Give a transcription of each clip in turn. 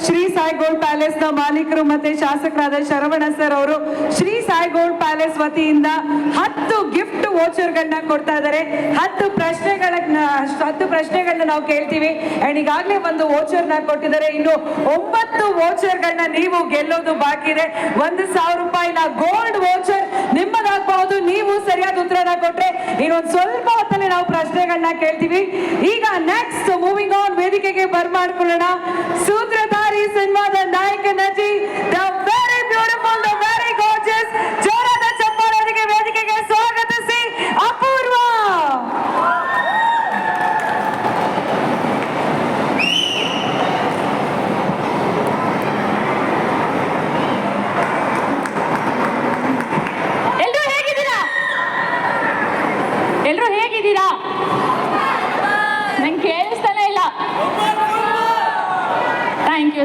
Shri Sai gold palace ನ ಮಾಲೀಕರು ಮತ್ತೆ ಶಾಸಕರಾದ ಶರವಣ ಸರ್ ಅವರು ಶ್ರೀ ಸಾಯಿ ಗೋಲ್ಡ್ ಪ್ಯಾಲೇಸ್ ವತಿಯಿಂದ 10 ಗಿಫ್ಟ್ ವೋಚರ್ಗಳನ್ನ ಕೊಡ್ತಾ ಇದ್ದಾರೆ. 10 ಪ್ರಶ್ನೆಗಳನ್ನ ನಾವು ಕೇಳ್ತೀವಿ. ಅಂಡ್ ಈಗಾಗಲೇ ಒಂದು ವೋಚರ್ನ ಕೊಟ್ಟಿದ್ದಾರೆ. ಇನ್ನು 9 ವೋಚರ್ಗಳನ್ನ ನೀವು ಗೆಲ್ಲೋದು ಬಾಕಿ ಇದೆ. 1,000 ರೂಪಾಯಿನ ಗೋಲ್ಡ್ ವೋಚರ್ ನಿಮ್ಮದಾಗಬಹುದು. ನೀವು ಸರಿಯಾದ ಉತ್ತರನ ಕೊಟ್ರೆ ಇನ್ನೊಂದು ಸ್ವಲ್ಪ ಹೊತ್ತಲ್ಲಿ ನಾವು ಪ್ರಶ್ನೆಗಳನ್ನ ಕೇಳ್ತೀವಿ. ಈಗ ನೆಕ್ಸ್ಟ್ ಮೂವಿಂಗ್ ಆನ್, ವೇದಿಕೆಗೆ ಬರ್ಮಾಡ್ಕೊಳ್ಳೋಣ ಸೂತ್ರಧಾರಿ ಸಿನಿಮಾದ ನಾಯಕ ನಟಿ, the very beautiful, the very gorgeous, ಜೋರಾದ ಚಪ್ಪಾಳೆಯೊಂದಿಗೆ ವೇದಿಕೆಗೆ ಸ್ವಾಗತಿಸಿ ಅಪೂರ್ವ. ಎಲ್ರು ಹೇಗಿದ್ದೀರಾ? ನಂಗೆ ಕೇಳಿಸ್ತಾನೆ ಇಲ್ಲ.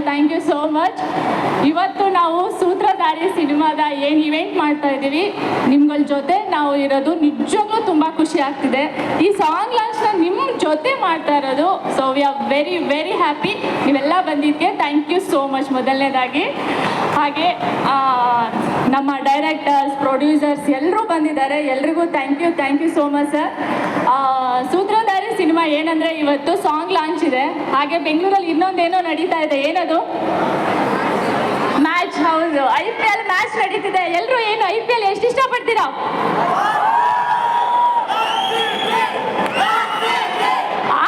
Thank you so much. ಇವತ್ತು ನಾವು ಸೂತ್ರಧಾರಿ ಸಿನಿಮಾದ ಏನು ಇವೆಂಟ್ ಮಾಡ್ತಾ ಇದ್ದೀವಿ, ನಿಮ್ಗಳ ಜೊತೆ ನಾವು ಇರೋದು ನಿಜವಾಗ್ಲೂ ತುಂಬ ಖುಷಿ ಆಗ್ತಿದೆ. ಈ ಸಾಂಗ್ ಲಾಂಚ್ನ ನಿಮ್ಮ ಜೊತೆ ಮಾಡ್ತಾ ಇರೋದು. So we are very very happy. ನೀವೆಲ್ಲ ಬಂದಿದ್ದಕ್ಕೆ ಥ್ಯಾಂಕ್ ಯು ಸೋ ಮಚ್ ಮೊದಲನೇದಾಗಿ. ಹಾಗೆ ನಮ್ಮ ಡೈರೆಕ್ಟರ್ಸ್, ಪ್ರೊಡ್ಯೂಸರ್ಸ್ ಎಲ್ಲರೂ ಬಂದಿದ್ದಾರೆ. ಎಲ್ರಿಗೂ thank you so much sir. Sutradhari cinema ಏನಂದರೆ ಇವತ್ತು ಸಾಂಗ್ ಲಾಂಚ್ ಇದೆ. ಹಾಗೆ ಬೆಂಗಳೂರಲ್ಲಿ ಇನ್ನೊಂದೇನೋ ನಡೀತಾ ಇದೆ. ಏನದು? ಮ್ಯಾಚ್. ಹೌದು, IPL ಮ್ಯಾಚ್ ನಡೀತಿದೆ. ಎಲ್ಲರೂ ಏನು IPL ಎಷ್ಟು ಇಷ್ಟಪಡ್ತೀರಾ?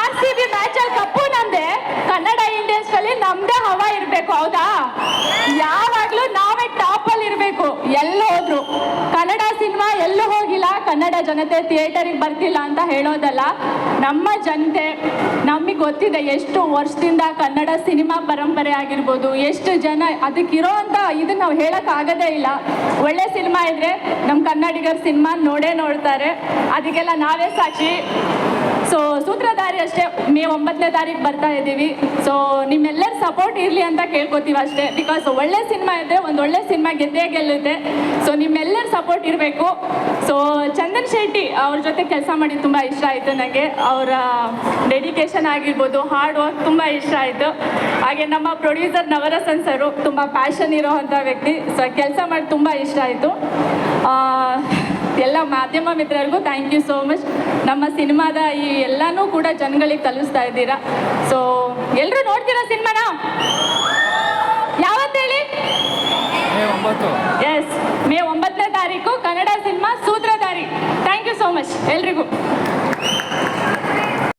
RCB ಮ್ಯಾಚಲ್ಲಿ ಕಪ್ಪು ನಮ್ದೆ. ಕನ್ನಡ ಇಂಡಿಯನ್ಸ್ ಅಲ್ಲಿ ನಮ್ದೇ ಹವಾ ಇರಬೇಕು, ಹೌದಾ? ಯಾವಾಗಲೂ ನಾವೇ ಟಾಪಲ್ಲಿ ಇರಬೇಕು. ಎಲ್ಲೂ ಹೋದ್ರು ಕನ್ನಡ ಸಿನಿಮಾ ಎಲ್ಲೂ ಹೋಗಿಲ್ಲ, ಕನ್ನಡ ಜನತೆ ಥಿಯೇಟರಿಗೆ ಬರ್ತಿಲ್ಲ ಅಂತ ಹೇಳೋದಲ್ಲ. ನಮ್ಮ ಜನತೆ ನಮಗೆ ಗೊತ್ತಿದೆ ಎಷ್ಟು ವರ್ಷದಿಂದ ಕನ್ನಡ ಸಿನಿಮಾ ಪರಂಪರೆ ಆಗಿರ್ಬೋದು, ಎಷ್ಟು ಜನ ಅದಕ್ಕಿರೋ ಅಂತ ಇದನ್ನ ನಾವು ಹೇಳೋಕ್ಕಾಗೋದೇ ಇಲ್ಲ. ಒಳ್ಳೆ ಸಿನಿಮಾ ಇದ್ರೆ ನಮ್ಮ ಕನ್ನಡಿಗರ ಸಿನಿಮಾ ನೋಡ್ತಾರೆ. ಅದಕ್ಕೆಲ್ಲ ನಾವೇ ಸಾಕ್ಷಿ. ಸೊ ಸೂತ್ರಧಾರಿ ಅಷ್ಟೇ ಮೇ 9ನೇ ತಾರೀಕು ಬರ್ತಾ ಇದ್ದೀವಿ. ಸೊ ನಿಮ್ಮೆಲ್ಲರ ಸಪೋರ್ಟ್ ಇರಲಿ ಅಂತ ಕೇಳ್ಕೊತೀವಿ ಅಷ್ಟೇ. ಬಿಕಾಸ್ ಒಳ್ಳೆ ಸಿನಿಮಾ ಇದ್ದರೆ ಒಂದು ಒಳ್ಳೆ ಸಿನಿಮಾ ಗೆಲ್ಲುತ್ತೆ. ಸೊ ನಿಮ್ಮೆಲ್ಲರ ಸಪೋರ್ಟ್ ಇರಬೇಕು. ಸೊ ಚಂದನ್ ಶೆಟ್ಟಿ ಅವ್ರ ಜೊತೆ ಕೆಲಸ ಮಾಡಿ ತುಂಬ ಇಷ್ಟ ಆಯಿತು ನನಗೆ. ಅವರ ಡೆಡಿಕೇಶನ್ ಆಗಿರ್ಬೋದು, ಹಾರ್ಡ್ ವರ್ಕ್ ತುಂಬ ಇಷ್ಟ ಆಯಿತು. ಹಾಗೆ ನಮ್ಮ ಪ್ರೊಡ್ಯೂಸರ್ ನವರಸನ್ ಸರು ತುಂಬ ಪ್ಯಾಷನ್ ಇರೋವಂಥ ವ್ಯಕ್ತಿ. ಸೊ ಕೆಲಸ ಮಾಡಿ ತುಂಬ ಇಷ್ಟ ಆಯಿತು. ಎಲ್ಲ ಮಾಧ್ಯಮ ಮಿತ್ರರಿಗೂ ಥ್ಯಾಂಕ್ ಯು ಸೋ ಮಚ್. ನಮ್ಮ ಸಿನಿಮಾದ ಈ ಎಲ್ಲನೂ ಕೂಡ ಜನಗಳಿಗೆ ತಲುಪಿಸ್ತಾ ಇದ್ದೀರಾ. ಸೊ ಎಲ್ಲರೂ ನೋಡ್ತೀರಾ ಸಿನಿಮಾನ? ಯಾವತ್ತೇಳಿ? ಎಸ್, ಮೇ 9ನೇ ತಾರೀಕು Kannada cinema Sutradhari. Thank you so much ಎಲ್ರಿಗೂ.